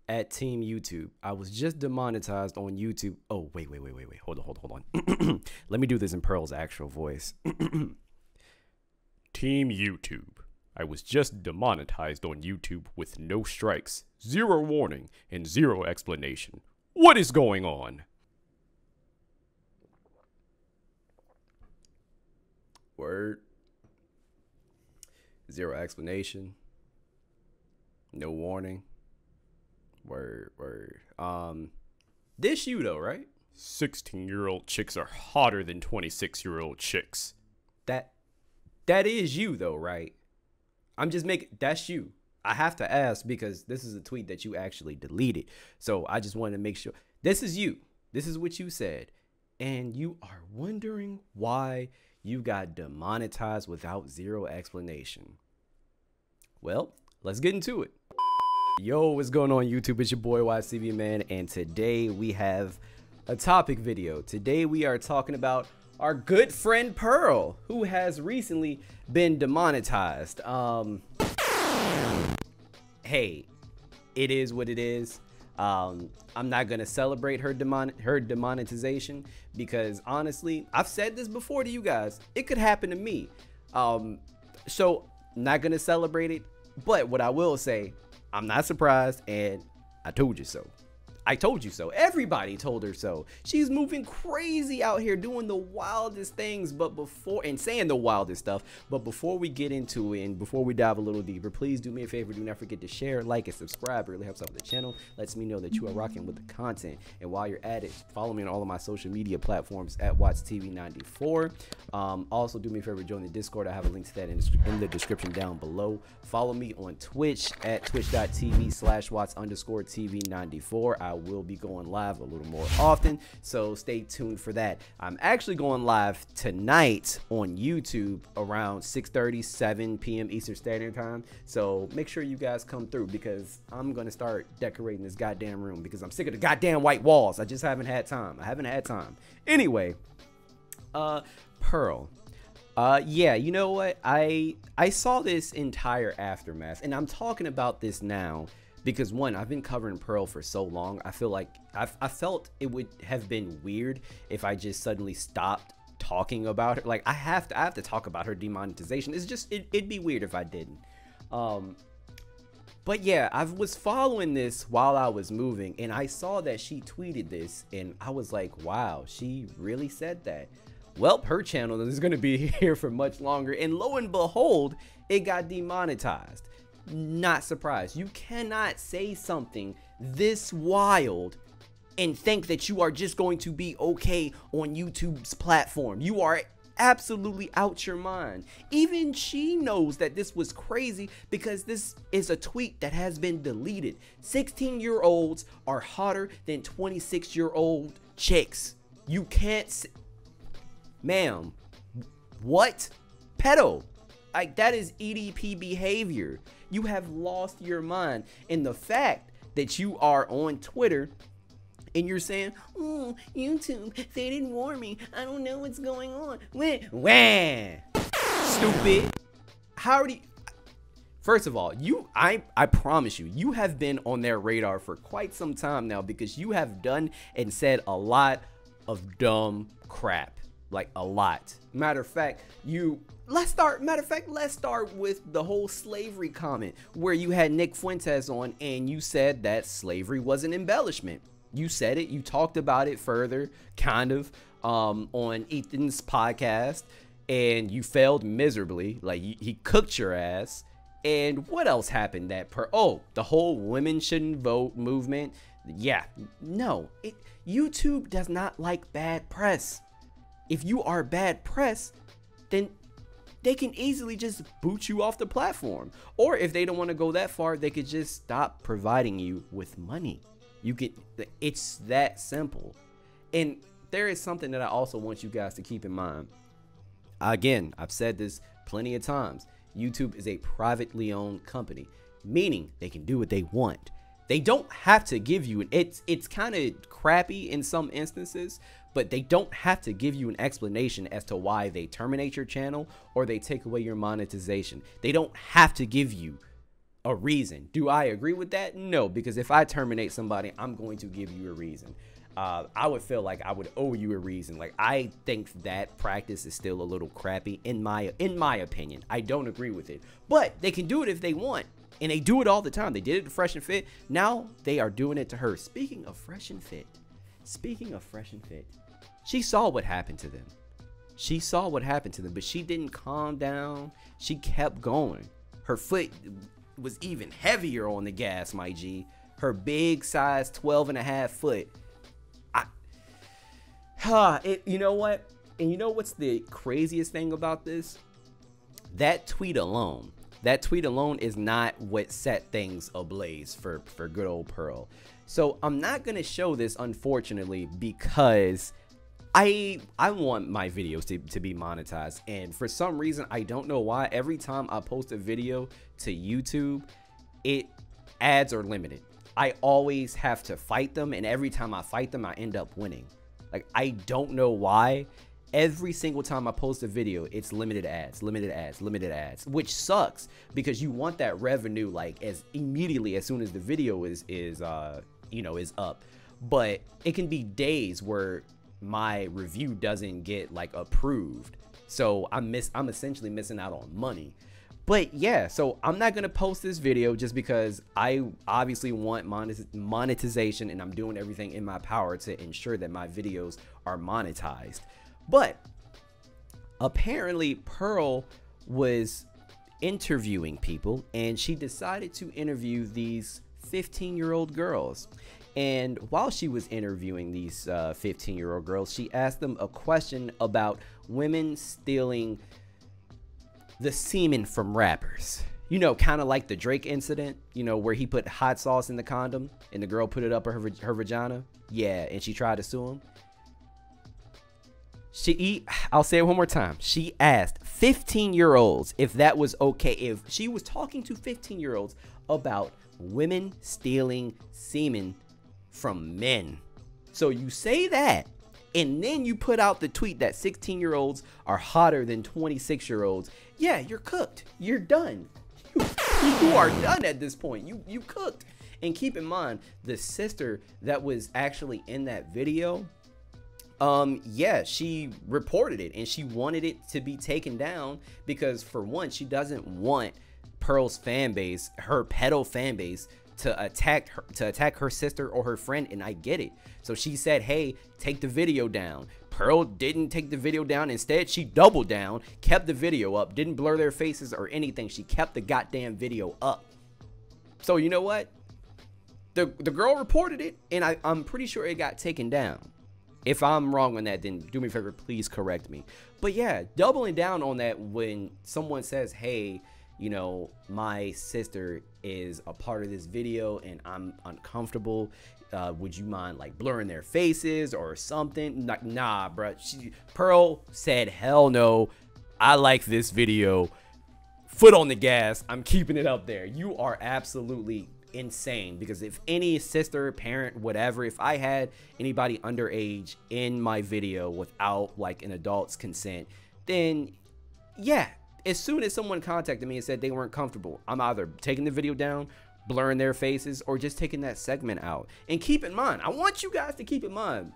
at Team YouTube. I was just demonetized on YouTube. Oh, wait. Hold on. Let me do this in Pearl's actual voice. Team YouTube. I was just demonetized on YouTube with no strikes, 0 warning, and 0 explanation. What is going on? Word. 0 explanation. No warning. Word. This you though, right? 16-year-old chicks are hotter than 26-year-old chicks. That is you though, right? I'm just making, that's you. I have to ask because this is a tweet that you actually deleted. So I just wanted to make sure. This is you. This is what you said. And you are wondering why you got demonetized without 0 explanation. Well, let's get into it. Yo, what's going on YouTube? It's your boy WattsTV, man. And today we have a topic video. Today we are talking about our good friend Pearl, who has recently been demonetized. Hey, it is what it is. I'm not gonna celebrate her demonetization because honestly, I've said this before to you guys. It could happen to me. So not gonna celebrate it. But what I will say, I'm not surprised, and I told you so. I told you so. Everybody told her so. She's moving crazy out here doing the wildest things, and saying the wildest stuff. But before we get into it and before we dive a little deeper, please do me a favor. Do not forget to share, like, and subscribe. It really helps out with the channel. Lets me know that you are rocking with the content. And while you're at it, follow me on all of my social media platforms at WattsTV94. Also, do me a favor, join the Discord. I have a link to that in the description down below. Follow me on Twitch at twitch.tv/Watts_TV94. I will be going live a little more often, so stay tuned for that. I'm actually going live tonight on YouTube around 6:30, 7 p.m. Eastern Standard Time, so make sure you guys come through because I'm gonna start decorating this goddamn room because I'm sick of the goddamn white walls. I just haven't had time. Anyway, Pearl. Yeah, you know what? I saw this entire aftermath, and I'm talking about this now because one, I've been covering Pearl for so long. I feel like I felt it would have been weird if I just suddenly stopped talking about her. Like I have to talk about her demonetization. It's just it'd be weird if I didn't. But yeah, I was following this while I was moving, and I saw that she tweeted this, and I was like, wow, she really said that. Well, her channel is going to be here for much longer, and lo and behold, it got demonetized. Not surprised. You cannot say something this wild and think that you are just going to be okay on YouTube's platform. You are absolutely out your mind. Even she knows that this was crazy because this is a tweet that has been deleted. 16-year-olds are hotter than 26-year-old chicks. You can't ma'am, what? Pedo. Like, that is EDP behavior. You have lost your mind. And the fact that you are on Twitter and you're saying, oh, YouTube, they didn't warn me. I don't know what's going on. Wah. Stupid. How do you... First of all, I promise you, you have been on their radar for quite some time now because you have done and said a lot of dumb crap. Like a lot. Matter of fact, let's start with the whole slavery comment where you had Nick Fuentes on and you said that slavery was an embellishment. You said it, you talked about it further, kind of, on Ethan's podcast, and you failed miserably. Like he cooked your ass. And what else happened the whole women shouldn't vote movement. Yeah, no, YouTube does not like bad press. If you are bad press, then they can easily just boot you off the platform. Or if they don't want to go that far, they could just stop providing you with money. It's that simple. And there is something that I also want you guys to keep in mind. Again, I've said this plenty of times. YouTube is a privately owned company, meaning they can do what they want. They don't have to give you it's kind of crappy in some instances, but they don't have to give you an explanation as to why they terminate your channel or they take away your monetization. They don't have to give you a reason. Do I agree with that? No, because if I terminate somebody, I'm going to give you a reason. I would feel like I would owe you a reason. Like, I think that practice is still a little crappy in my opinion. I don't agree with it, but they can do it if they want, and they do it all the time. They did it to Fresh and Fit. Now they are doing it to her. Speaking of Fresh and Fit, she saw what happened to them. She saw what happened to them, but she didn't calm down. She kept going. Her foot was even heavier on the gas, my G. Her big size 12.5 foot. You know what? And you know what's the craziest thing about this? That tweet alone is not what set things ablaze for good old Pearl. So I'm not going to show this, unfortunately, because I want my videos to be monetized. And for some reason, I don't know why, every time I post a video to YouTube, ads are limited. I always have to fight them, and every time I fight them, I end up winning. Like, I don't know why. Every single time I post a video, it's limited ads, which sucks because you want that revenue like as immediately as soon as the video is up. But it can be days where my review doesn't get like approved, so I'm essentially missing out on money. But yeah, so I'm not gonna post this video just because I obviously want monetization, and I'm doing everything in my power to ensure that my videos are monetized. But apparently Pearl was interviewing people, and she decided to interview these 15-year-old girls. And while she was interviewing these 15-year-old girls, she asked them a question about women stealing the semen from rappers. You know, kind of like the Drake incident, you know, where he put hot sauce in the condom and the girl put it up her vagina. Yeah, and she tried to sue him. I'll say it one more time. She asked 15-year-olds if that was okay, if she was talking to 15-year-olds about women stealing semen from men. So you say that, and then you put out the tweet that 16-year-olds are hotter than 26-year-olds. Yeah, you're cooked. You're done. You are done at this point. You cooked. And keep in mind, the sister that was actually in that video, yeah, she reported it, and she wanted it to be taken down because, for one, she doesn't want Pearl's fan base, her pedo fan base, to attack her sister or her friend, and I get it. So she said, hey, take the video down. Pearl didn't take the video down. Instead, she doubled down, kept the video up, didn't blur their faces or anything. She kept the goddamn video up. So you know what? The girl reported it, and I'm pretty sure it got taken down. If I'm wrong on that, then do me a favor, please correct me. But yeah, doubling down on that when someone says, hey, you know, my sister is a part of this video and I'm uncomfortable. Would you mind like blurring their faces or something? Like, nah, bro. Pearl said, hell no. I like this video. Foot on the gas. I'm keeping it up there. You are absolutely insane, because if any sister, parent, whatever, if I had anybody underage in my video without like an adult's consent, then yeah, as soon as someone contacted me and said they weren't comfortable, I'm either taking the video down, blurring their faces, or just taking that segment out. And keep in mind, I want you guys to keep in mind,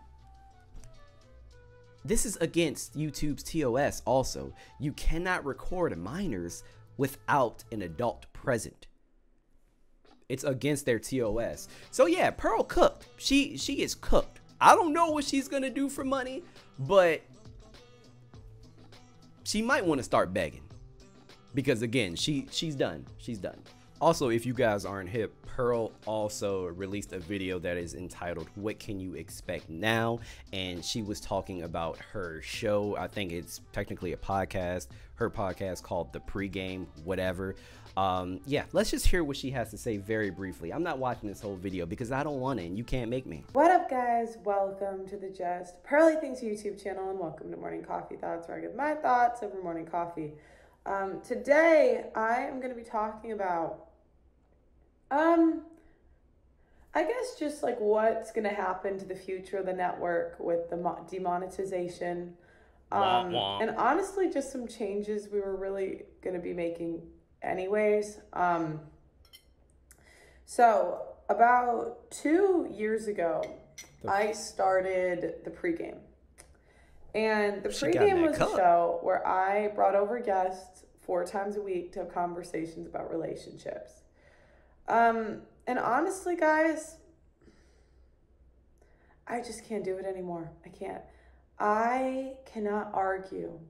this is against YouTube's TOS also. You cannot record minors without an adult present. It's against their TOS. So yeah, Pearl cooked. She is cooked. I don't know what she's gonna do for money, but she might want to start begging, because again, she's done. She's done. Also, if you guys aren't hip, Pearl also released a video that is entitled "What Can You Expect Now?" and she was talking about her show. I think it's technically a podcast. Her podcast called The Pregame, whatever. Yeah, let's just hear what she has to say very briefly. I'm not watching this whole video because I don't want it, and you can't make me. What up, guys? Welcome to the Just Pearly Things YouTube channel, and welcome to Morning Coffee Thoughts, where I give my thoughts over morning coffee. Today, I am going to be talking about, I guess just like what's going to happen to the future of the network with the demonetization. And honestly, just some changes we were really going to be making anyways. So about 2 years ago, I started the pregame. And the pregame was a show where I brought over guests 4 times a week to have conversations about relationships. And honestly, guys, I just can't do it anymore. I can't. I cannot argue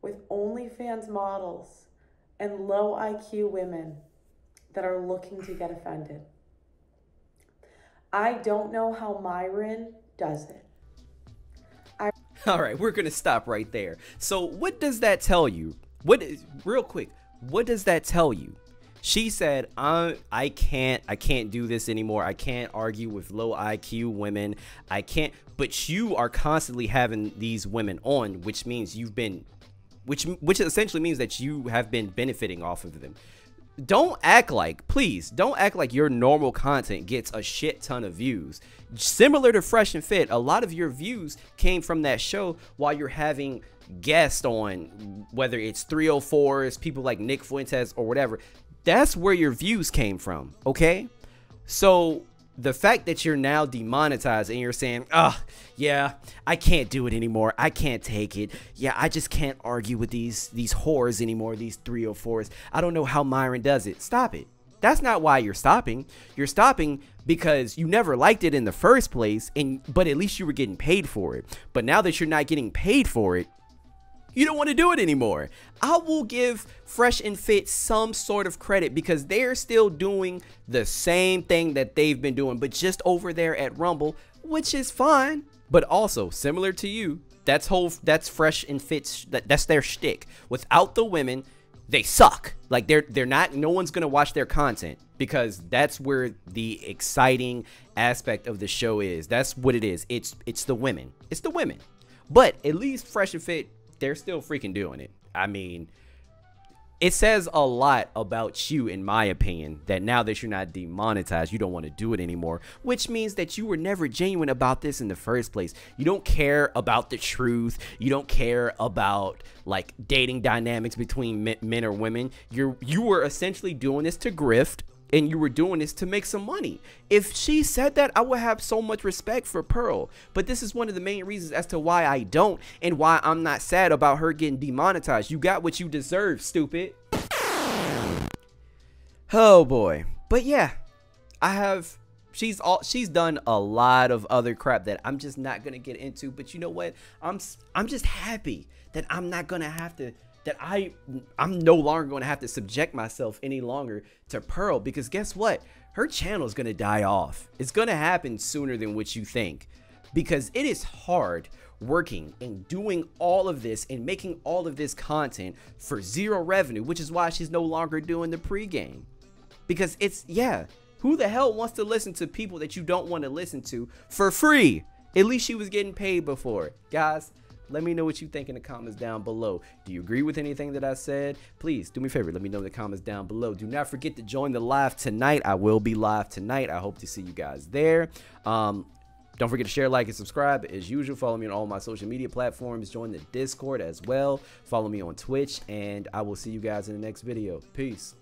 with OnlyFans models and low IQ women that are looking to get offended. I don't know how Myron does it. All right, we're going to stop right there. So what does that tell you? Real quick, what does that tell you? She said, I can't do this anymore. I can't argue with low IQ women. I can't, but you are constantly having these women on, which means which essentially means that you have been benefiting off of them. Please don't act like your normal content gets a shit ton of views. Similar to Fresh and Fit, a lot of your views came from that show while you're having guests on, whether it's 304s, people like Nick Fuentes or whatever. That's where your views came from, okay? So the fact that you're now demonetized and you're saying, oh, yeah, I can't do it anymore. I can't take it. Yeah, I just can't argue with these whores anymore, these 304s. I don't know how Myron does it. Stop it. That's not why you're stopping. You're stopping because you never liked it in the first place, but at least you were getting paid for it. But now that you're not getting paid for it, you don't want to do it anymore. I will give Fresh and Fit some sort of credit because they're still doing the same thing that they've been doing, but just over there at Rumble, which is fine. But also, similar to you, that's Fresh and Fit's, that's their shtick. Without the women, they suck. Like they're not, no one's gonna watch their content because that's where the exciting aspect of the show is. That's what it is. It's the women. It's the women. But at least Fresh and Fit, they're still freaking doing it. I mean, it says a lot about you, in my opinion, that now that you're not demonetized, you don't want to do it anymore, which means that you were never genuine about this in the first place. You don't care about the truth. You don't care about like dating dynamics between men or women. You were essentially doing this to grift, and you were doing this to make some money. If she said that, I would have so much respect for Pearl. But this is one of the main reasons as to why I don't, and why I'm not sad about her getting demonetized. You got what you deserve, stupid. Oh boy. But yeah, she's done a lot of other crap that I'm just not gonna get into. But you know what? I'm just happy that I'm not gonna have to, that I'm no longer going to have to subject myself any longer to Pearl, because guess what? Her channel is going to die off. It's going to happen sooner than what you think, because it is hard working and doing all of this and making all of this content for zero revenue, which is why she's no longer doing the pregame. Because it's, yeah, who the hell wants to listen to people that you don't want to listen to for free? At least she was getting paid before. Guys, let me know what you think in the comments down below. Do you agree with anything that I said? Please do me a favor. Let me know in the comments down below. Do not forget to join the live tonight. I will be live tonight. I hope to see you guys there. Don't forget to share, like, and subscribe. As usual, follow me on all my social media platforms. Join the Discord as well. Follow me on Twitch. And I will see you guys in the next video. Peace.